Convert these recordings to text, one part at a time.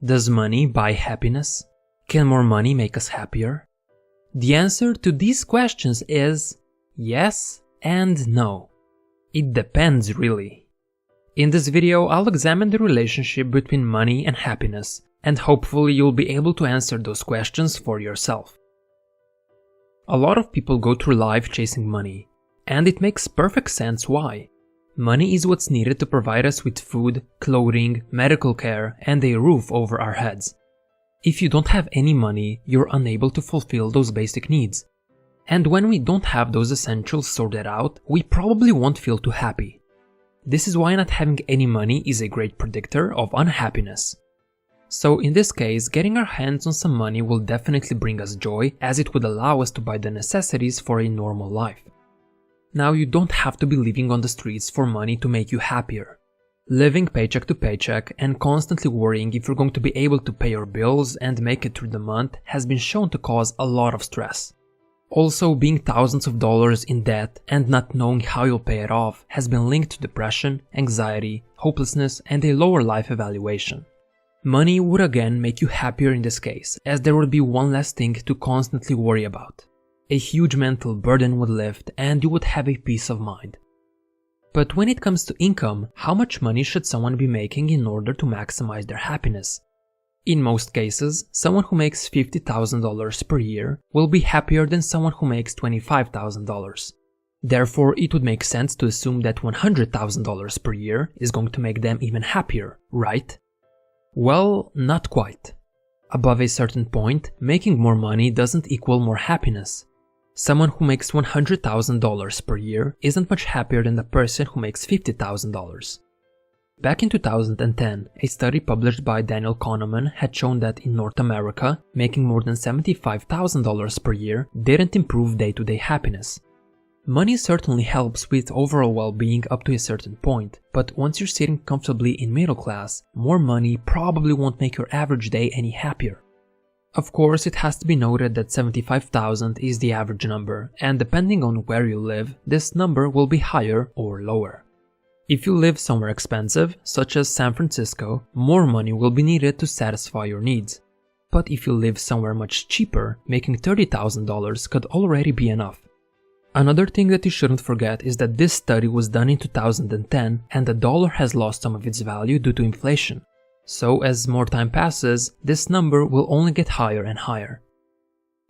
Does money buy happiness? Can more money make us happier? The answer to these questions is yes and no. It depends really. In this video, I'll examine the relationship between money and happiness, and hopefully you'll be able to answer those questions for yourself. A lot of people go through life chasing money, and it makes perfect sense why. Money is what's needed to provide us with food, clothing, medical care, and a roof over our heads. If you don't have any money, you're unable to fulfill those basic needs. And when we don't have those essentials sorted out, we probably won't feel too happy. This is why not having any money is a great predictor of unhappiness. So in this case, getting our hands on some money will definitely bring us joy, as it would allow us to buy the necessities for a normal life. Now, you don't have to be living on the streets for money to make you happier. Living paycheck to paycheck and constantly worrying if you're going to be able to pay your bills and make it through the month has been shown to cause a lot of stress. Also, being thousands of dollars in debt and not knowing how you'll pay it off has been linked to depression, anxiety, hopelessness, and a lower life evaluation. Money would again make you happier in this case, as there would be one less thing to constantly worry about. A huge mental burden would lift and you would have a peace of mind. But when it comes to income, how much money should someone be making in order to maximize their happiness? In most cases, someone who makes $50,000 per year will be happier than someone who makes $25,000. Therefore, it would make sense to assume that $100,000 per year is going to make them even happier, right? Well, not quite. Above a certain point, making more money doesn't equal more happiness. Someone who makes $100,000 per year isn't much happier than the person who makes $50,000. Back in 2010, a study published by Daniel Kahneman had shown that in North America, making more than $75,000 per year didn't improve day-to-day happiness. Money certainly helps with overall well-being up to a certain point, but once you're sitting comfortably in middle class, more money probably won't make your average day any happier. Of course, it has to be noted that 75,000 is the average number, and depending on where you live, this number will be higher or lower. If you live somewhere expensive, such as San Francisco, more money will be needed to satisfy your needs. But if you live somewhere much cheaper, making $30,000 could already be enough. Another thing that you shouldn't forget is that this study was done in 2010 and the dollar has lost some of its value due to inflation. So as more time passes, this number will only get higher and higher.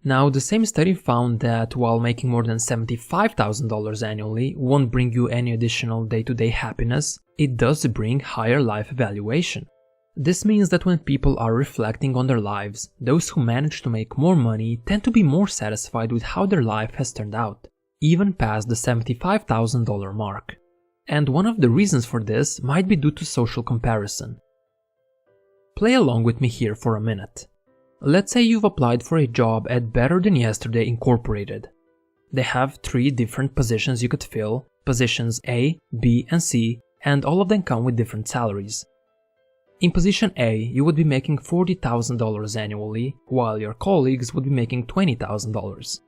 Now, the same study found that while making more than $75,000 annually won't bring you any additional day-to-day happiness, it does bring higher life evaluation. This means that when people are reflecting on their lives, those who manage to make more money tend to be more satisfied with how their life has turned out, even past the $75,000 mark. And one of the reasons for this might be due to social comparison. Play along with me here for a minute. Let's say you've applied for a job at Better Than Yesterday Incorporated. They have 3 different positions you could fill, positions A, B, and C, and all of them come with different salaries. In position A, you would be making $40,000 annually, while your colleagues would be making $20,000.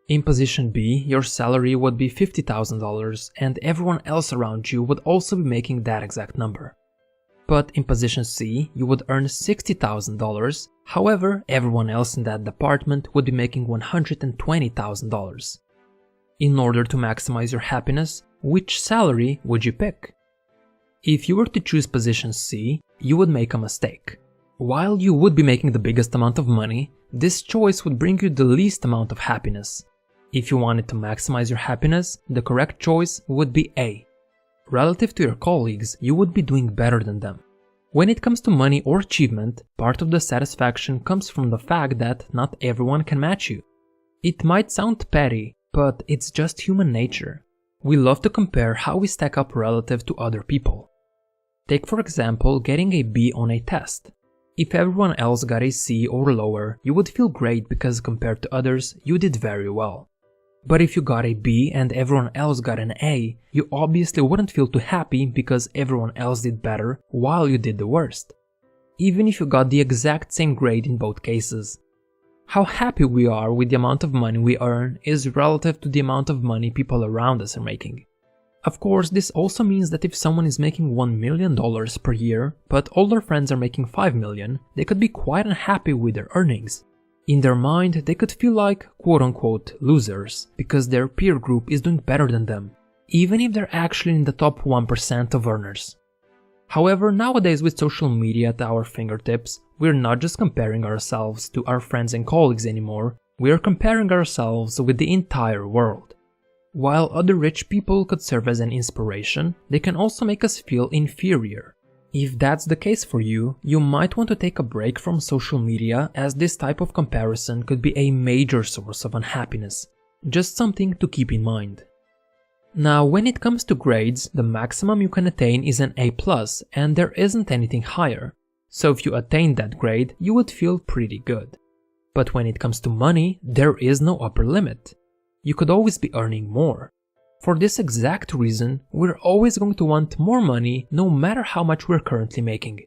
In position B, your salary would be $50,000 and everyone else around you would also be making that exact number. But in position C, you would earn $60,000, however, everyone else in that department would be making $120,000. In order to maximize your happiness, which salary would you pick? If you were to choose position C, you would make a mistake. While you would be making the biggest amount of money, this choice would bring you the least amount of happiness. If you wanted to maximize your happiness, the correct choice would be A. Relative to your colleagues, you would be doing better than them. When it comes to money or achievement, part of the satisfaction comes from the fact that not everyone can match you. It might sound petty, but it's just human nature. We love to compare how we stack up relative to other people. Take for example getting a B on a test. If everyone else got a C or lower, you would feel great because compared to others, you did very well. But if you got a B and everyone else got an A, you obviously wouldn't feel too happy because everyone else did better while you did the worst. Even if you got the exact same grade in both cases. How happy we are with the amount of money we earn is relative to the amount of money people around us are making. Of course, this also means that if someone is making $1 million per year, but all their friends are making $5 million, they could be quite unhappy with their earnings. In their mind, they could feel like quote-unquote losers, because their peer group is doing better than them, even if they're actually in the top 1% of earners. However, nowadays with social media at our fingertips, we're not just comparing ourselves to our friends and colleagues anymore, we're comparing ourselves with the entire world. While other rich people could serve as an inspiration, they can also make us feel inferior. If that's the case for you, you might want to take a break from social media, as this type of comparison could be a major source of unhappiness. Just something to keep in mind. Now, when it comes to grades, the maximum you can attain is an A+, and there isn't anything higher. So if you attain that grade, you would feel pretty good. But when it comes to money, there is no upper limit. You could always be earning more. For this exact reason, we're always going to want more money no matter how much we're currently making.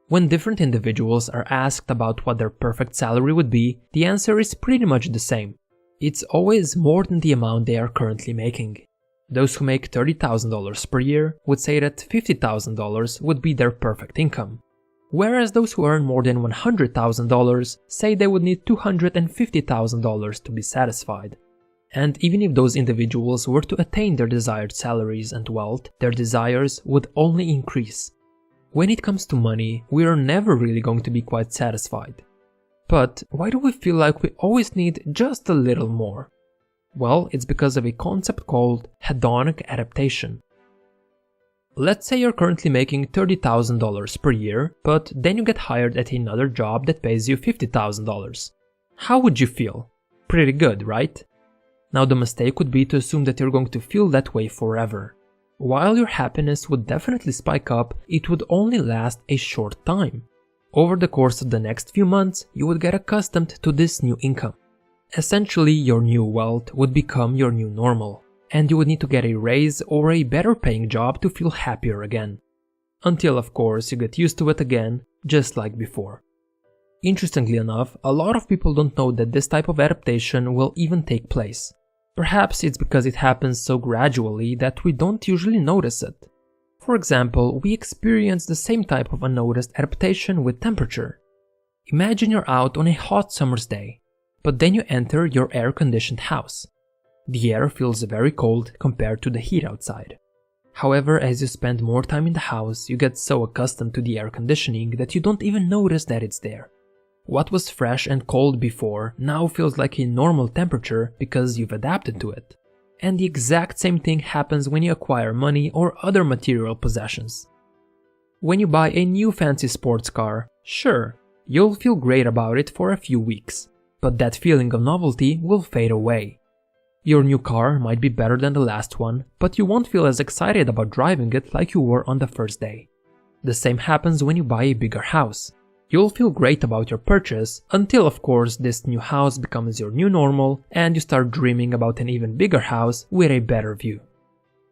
When different individuals are asked about what their perfect salary would be, the answer is pretty much the same. It's always more than the amount they are currently making. Those who make $30,000 per year would say that $50,000 would be their perfect income. Whereas those who earn more than $100,000 say they would need $250,000 to be satisfied. And even if those individuals were to attain their desired salaries and wealth, their desires would only increase. When it comes to money, we are never really going to be quite satisfied. But why do we feel like we always need just a little more? Well, it's because of a concept called hedonic adaptation. Let's say you're currently making $30,000 per year, but then you get hired at another job that pays you $50,000. How would you feel? Pretty good, right? Now the mistake would be to assume that you're going to feel that way forever. While your happiness would definitely spike up, it would only last a short time. Over the course of the next few months, you would get accustomed to this new income. Essentially, your new wealth would become your new normal, and you would need to get a raise or a better paying job to feel happier again. Until, of course, you get used to it again, just like before. Interestingly enough, a lot of people don't know that this type of adaptation will even take place. Perhaps it's because it happens so gradually that we don't usually notice it. For example, we experience the same type of unnoticed adaptation with temperature. Imagine you're out on a hot summer's day, but then you enter your air-conditioned house. The air feels very cold compared to the heat outside. However, as you spend more time in the house, you get so accustomed to the air conditioning that you don't even notice that it's there. What was fresh and cold before now feels like a normal temperature because you've adapted to it. And the exact same thing happens when you acquire money or other material possessions. When you buy a new fancy sports car, sure, you'll feel great about it for a few weeks, but that feeling of novelty will fade away. Your new car might be better than the last one, but you won't feel as excited about driving it like you were on the first day. The same happens when you buy a bigger house. You'll feel great about your purchase until, of course, this new house becomes your new normal and you start dreaming about an even bigger house with a better view.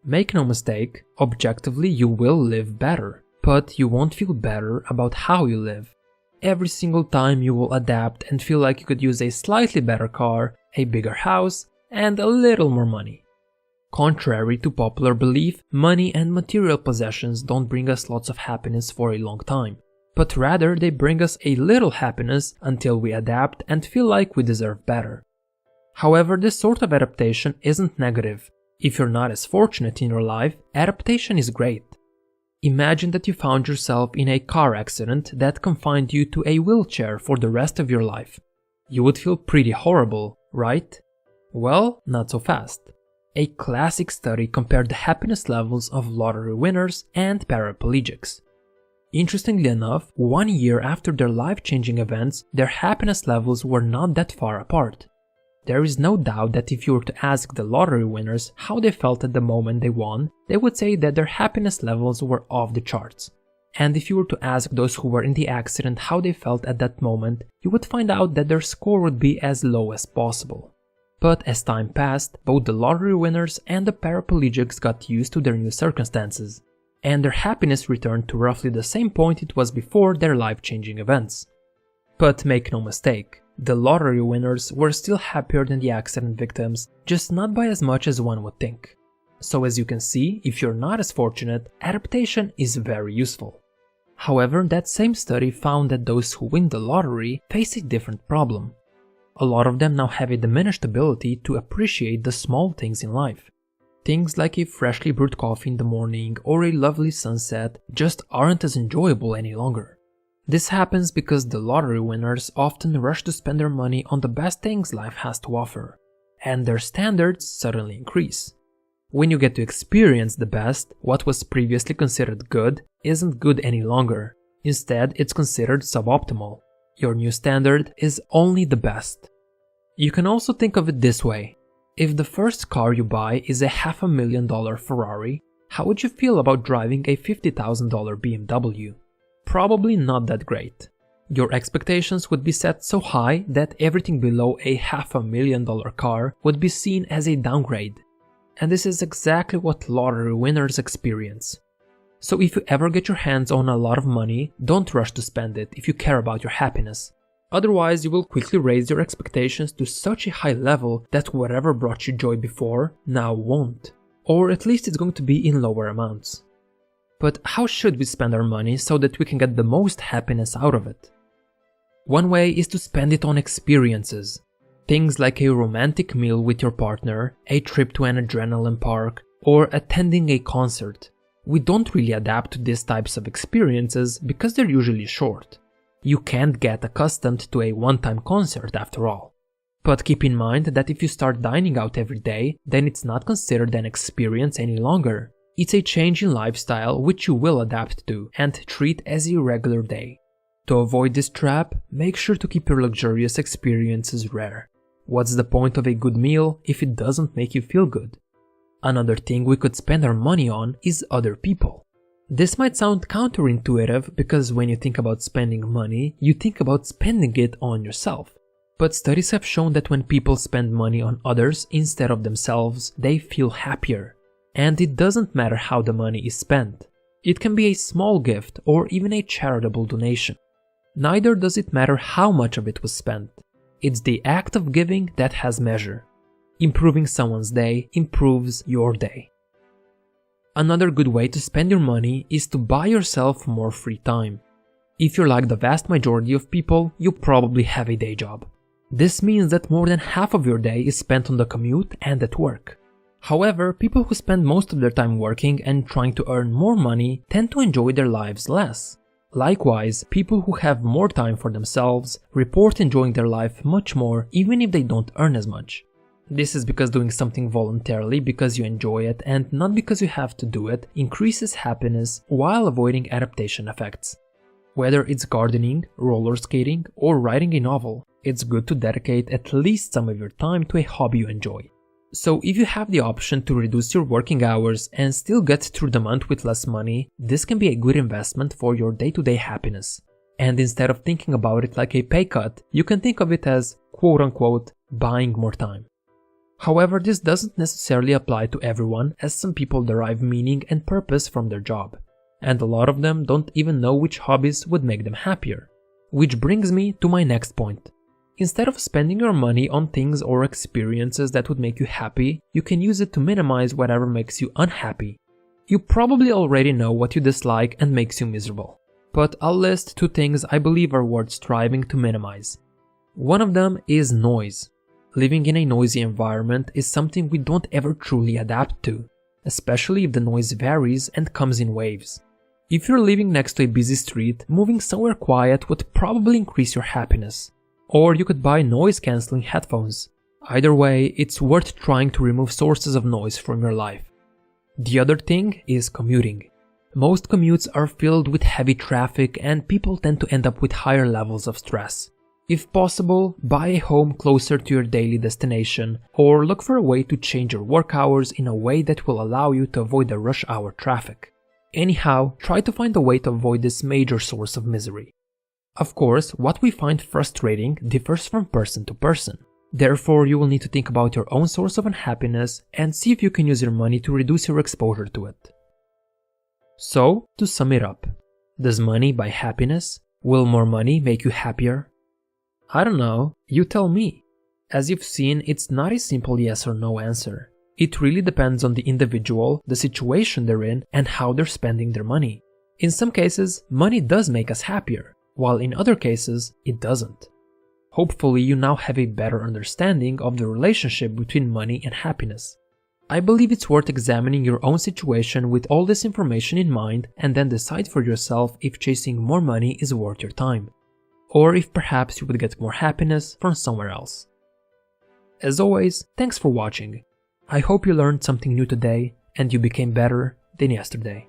Make no mistake, objectively you will live better, but you won't feel better about how you live. Every single time you will adapt and feel like you could use a slightly better car, a bigger house, and a little more money. Contrary to popular belief, money and material possessions don't bring us lots of happiness for a long time. But rather they bring us a little happiness until we adapt and feel like we deserve better. However, this sort of adaptation isn't negative. If you're not as fortunate in your life, adaptation is great. Imagine that you found yourself in a car accident that confined you to a wheelchair for the rest of your life. You would feel pretty horrible, right? Well, not so fast. A classic study compared the happiness levels of lottery winners and paraplegics. Interestingly enough, 1 year after their life-changing events, their happiness levels were not that far apart. There is no doubt that if you were to ask the lottery winners how they felt at the moment they won, they would say that their happiness levels were off the charts. And if you were to ask those who were in the accident how they felt at that moment, you would find out that their score would be as low as possible. But as time passed, both the lottery winners and the paraplegics got used to their new circumstances, and their happiness returned to roughly the same point it was before their life-changing events. But make no mistake, the lottery winners were still happier than the accident victims, just not by as much as one would think. So as you can see, if you're not as fortunate, adaptation is very useful. However, that same study found that those who win the lottery face a different problem. A lot of them now have a diminished ability to appreciate the small things in life. Things like a freshly brewed coffee in the morning or a lovely sunset just aren't as enjoyable any longer. This happens because the lottery winners often rush to spend their money on the best things life has to offer, and their standards suddenly increase. When you get to experience the best, what was previously considered good isn't good any longer. Instead, it's considered suboptimal. Your new standard is only the best. You can also think of it this way. If the first car you buy is a $500,000 Ferrari, how would you feel about driving a $50,000 BMW? Probably not that great. Your expectations would be set so high that everything below a $500,000 car would be seen as a downgrade. And this is exactly what lottery winners experience. So if you ever get your hands on a lot of money, don't rush to spend it if you care about your happiness. Otherwise, you will quickly raise your expectations to such a high level that whatever brought you joy before now won't. Or at least it's going to be in lower amounts. But how should we spend our money so that we can get the most happiness out of it? One way is to spend it on experiences. Things like a romantic meal with your partner, a trip to an adrenaline park, or attending a concert. We don't really adapt to these types of experiences because they're usually short. You can't get accustomed to a one-time concert after all. But keep in mind that if you start dining out every day, then it's not considered an experience any longer. It's a change in lifestyle which you will adapt to and treat as a regular day. To avoid this trap, make sure to keep your luxurious experiences rare. What's the point of a good meal if it doesn't make you feel good? Another thing we could spend our money on is other people. This might sound counterintuitive because when you think about spending money, you think about spending it on yourself. But studies have shown that when people spend money on others instead of themselves, they feel happier. And it doesn't matter how the money is spent. It can be a small gift or even a charitable donation. Neither does it matter how much of it was spent. It's the act of giving that has measure. Improving someone's day improves your day. Another good way to spend your money is to buy yourself more free time. If you're like the vast majority of people, you probably have a day job. This means that more than half of your day is spent on the commute and at work. However, people who spend most of their time working and trying to earn more money tend to enjoy their lives less. Likewise, people who have more time for themselves report enjoying their life much more even if they don't earn as much. This is because doing something voluntarily because you enjoy it and not because you have to do it increases happiness while avoiding adaptation effects. Whether it's gardening, roller skating, or writing a novel, it's good to dedicate at least some of your time to a hobby you enjoy. So if you have the option to reduce your working hours and still get through the month with less money, this can be a good investment for your day-to-day happiness. And instead of thinking about it like a pay cut, you can think of it as quote-unquote buying more time. However, this doesn't necessarily apply to everyone, as some people derive meaning and purpose from their job. And a lot of them don't even know which hobbies would make them happier. Which brings me to my next point. Instead of spending your money on things or experiences that would make you happy, you can use it to minimize whatever makes you unhappy. You probably already know what you dislike and makes you miserable. But I'll list 2 things I believe are worth striving to minimize. One of them is noise. Living in a noisy environment is something we don't ever truly adapt to, especially if the noise varies and comes in waves. If you're living next to a busy street, moving somewhere quiet would probably increase your happiness. Or you could buy noise-canceling headphones. Either way, it's worth trying to remove sources of noise from your life. The other thing is commuting. Most commutes are filled with heavy traffic and people tend to end up with higher levels of stress. If possible, buy a home closer to your daily destination, or look for a way to change your work hours in a way that will allow you to avoid the rush hour traffic. Anyhow, try to find a way to avoid this major source of misery. Of course, what we find frustrating differs from person to person. Therefore, you will need to think about your own source of unhappiness and see if you can use your money to reduce your exposure to it. So, to sum it up, does money buy happiness? Will more money make you happier? I don't know, you tell me. As you've seen, it's not a simple yes or no answer. It really depends on the individual, the situation they're in, and how they're spending their money. In some cases, money does make us happier, while in other cases, it doesn't. Hopefully, you now have a better understanding of the relationship between money and happiness. I believe it's worth examining your own situation with all this information in mind and then decide for yourself if chasing more money is worth your time, or if perhaps you would get more happiness from somewhere else. As always, thanks for watching. I hope you learned something new today and you became better than yesterday.